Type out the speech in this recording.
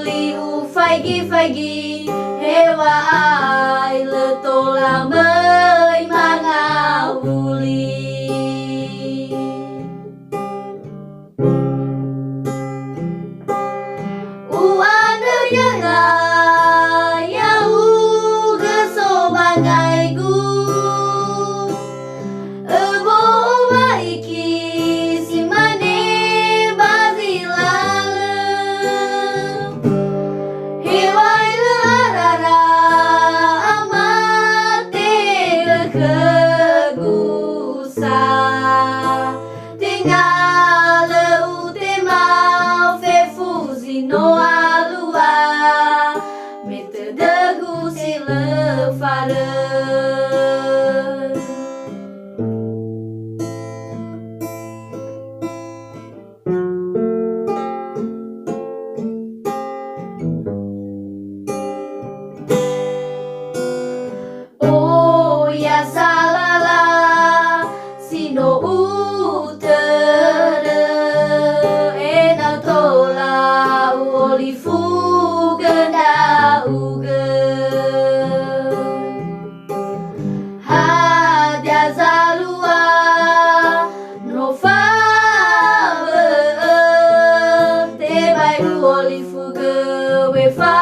uli u faigi hewa ai le tola mai manga uli. U anda yanga ya u geso bangai gu ebo baiki simane bazilale hewai le arara amate kegusa tinggal u tema fefuzi no alua mete degu sile fare. Oh ya salala sino utere ena tola olifu gena uge hadia zalua no fabe te bai olifu ge we fa